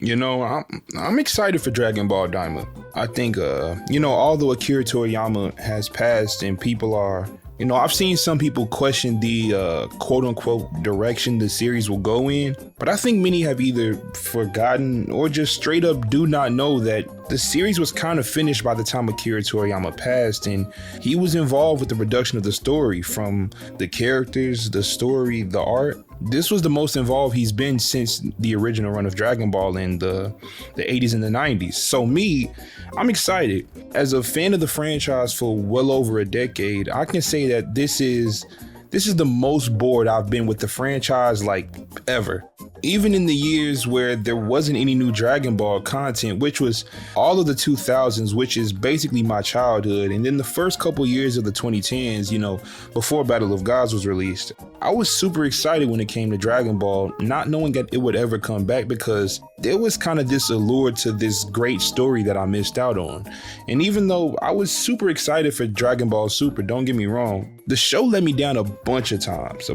I'm excited for Dragon Ball Daima. I think although Akira Toriyama has passed and people are, I've seen some people question the quote unquote direction the series will go in, but I think many have either forgotten or just straight up do not know that the series was kind of finished by the time Akira Toriyama passed, and he was involved with the production of the story, from the characters, the story, the art. This was the most involved he's been since the original run of Dragon Ball in the 80s and the 90s. So I'm excited. As a fan of the franchise for well over a decade, I can say that this is the most bored I've been with the franchise like ever. Even in the years where there wasn't any new Dragon Ball content, which was all of the 2000s, which is basically my childhood, and then the first couple years of the 2010s, before Battle of Gods was released, I was super excited when it came to Dragon Ball, not knowing that it would ever come back, because there was kind of this allure to this great story that I missed out on. And even though I was super excited for Dragon Ball Super, don't get me wrong, the show let me down a bunch of times.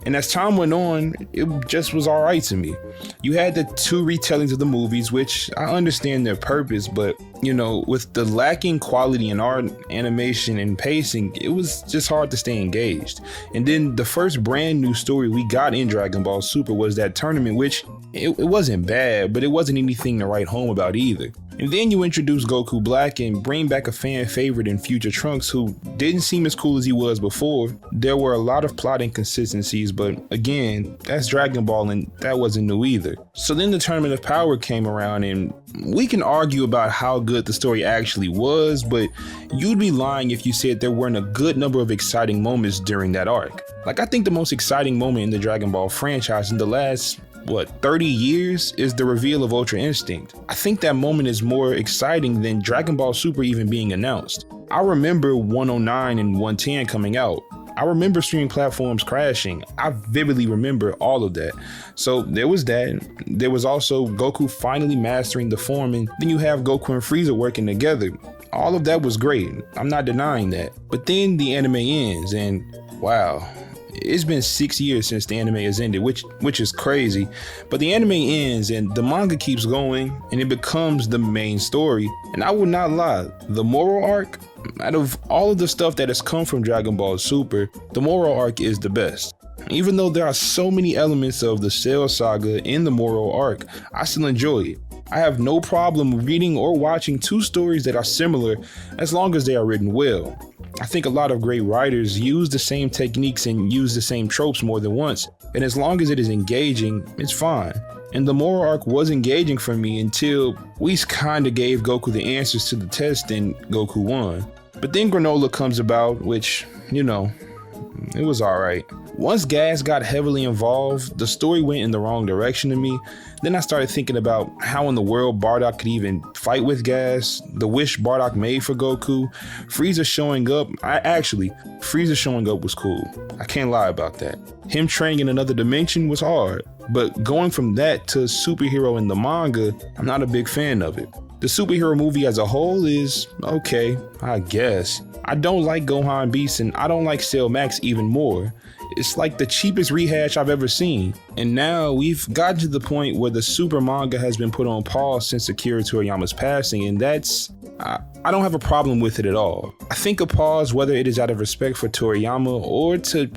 And as time went on, it just was all right to me. You had the two retellings of the movies, which I understand their purpose, but with the lacking quality in art, animation, and pacing, it was just hard to stay engaged. And then the first brand new story we got in Dragon Ball Super was that tournament, which it wasn't bad, but it wasn't anything to write home about either. And then you introduce Goku Black and bring back a fan favorite in Future Trunks, who didn't seem as cool as he was before. There were a lot of plot inconsistencies, but again, that's Dragon Ball and that wasn't new either. So then the Tournament of Power came around, and we can argue about how good the story actually was, but you'd be lying if you said there weren't a good number of exciting moments during that arc. Like, I think the most exciting moment in the Dragon Ball franchise in the last 30 years is the reveal of Ultra Instinct. I think that moment is more exciting than Dragon Ball Super even being announced. I remember 109 and 110 coming out. I remember streaming platforms crashing. I vividly remember all of that. So there was that. There was also Goku finally mastering the form, and then you have Goku and Frieza working together. All of that was great. I'm not denying that. But then the anime ends, and wow. It's been 6 years since the anime has ended, which is crazy. But the anime ends and the manga keeps going, and it becomes the main story. And I will not lie, the Moral arc, out of all of the stuff that has come from Dragon Ball Super, the Moral arc is the best. Even though there are so many elements of the Cell Saga in the Moral arc, I still enjoy it. I have no problem reading or watching two stories that are similar as long as they are written well. I think a lot of great writers use the same techniques and use the same tropes more than once, and as long as it is engaging, it's fine. And the Moral arc was engaging for me until Whis kinda gave Goku the answers to the test and Goku won. But then Granola comes about, which, it was alright. Once Gas got heavily involved, the story went in the wrong direction to me. Then I started thinking about how in the world Bardock could even fight with Gas, the wish Bardock made for Goku, Frieza showing up. Frieza showing up was cool. I can't lie about that. Him training in another dimension was hard, but going from that to superhero in the manga, I'm not a big fan of it. The superhero movie as a whole is okay, I guess. I don't like Gohan Beast, and I don't like Cell Max even more. It's like the cheapest rehash I've ever seen. And now we've gotten to the point where the Super manga has been put on pause since Akira Toriyama's passing, and I don't have a problem with it at all. I think a pause, whether it is out of respect for Toriyama or to,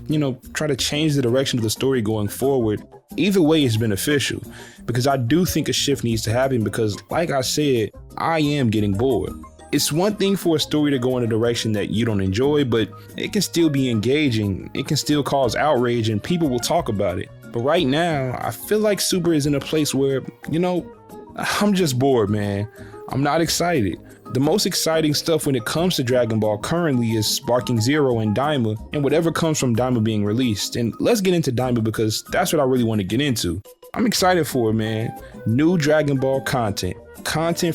try to change the direction of the story going forward, either way is beneficial, because I do think a shift needs to happen because, like I said, I am getting bored. It's one thing for a story to go in a direction that you don't enjoy, but it can still be engaging, it can still cause outrage, and people will talk about it. But right now, I feel like Super is in a place where, I'm just bored, man. I'm not excited. The most exciting stuff when it comes to Dragon Ball currently is Sparking Zero and Daima, and whatever comes from Daima being released. And let's get into Daima because that's what I really want to get into. I'm excited for it, man. New Dragon Ball content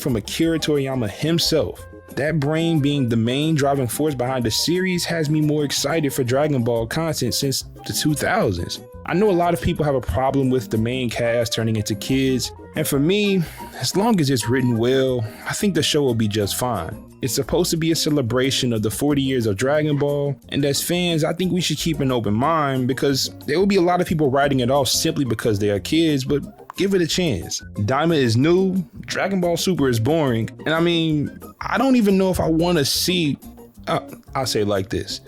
from Akira Toriyama himself. That brain being the main driving force behind the series has me more excited for Dragon Ball content since the 2000s. I know a lot of people have a problem with the main cast turning into kids, and for me, as long as it's written well, I think the show will be just fine. It's supposed to be a celebration of the 40 years of Dragon Ball, and as fans, I think we should keep an open mind because there will be a lot of people writing it off simply because they are kids, but give it a chance. Daima is new, Dragon Ball Super is boring, and I mean, I don't even know if I want to see, I'll say it like this.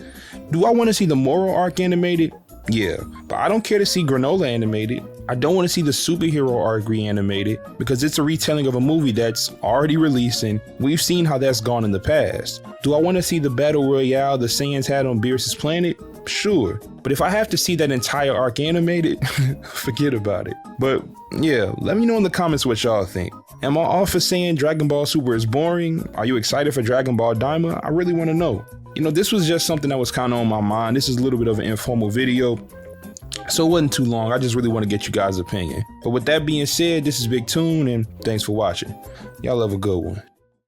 Do I want to see the Moral arc animated? Yeah, but I don't care to see Granola animated. I don't want to see the superhero arc reanimated because it's a retelling of a movie that's already released and we've seen how that's gone in the past. Do I want to see the battle royale the Saiyans had on Beerus' planet? Sure, but if I have to see that entire arc animated, forget about it. But yeah, let me know in the comments what y'all think. Am I off for saying Dragon Ball Super is boring? Are you excited for Dragon Ball Daima? I really want to know. You know, this was just something that was kind of on my mind. This is a little bit of an informal video, so it wasn't too long. I just really want to get you guys' opinion. But with that being said, this is BigTune, and thanks for watching. Y'all have a good one.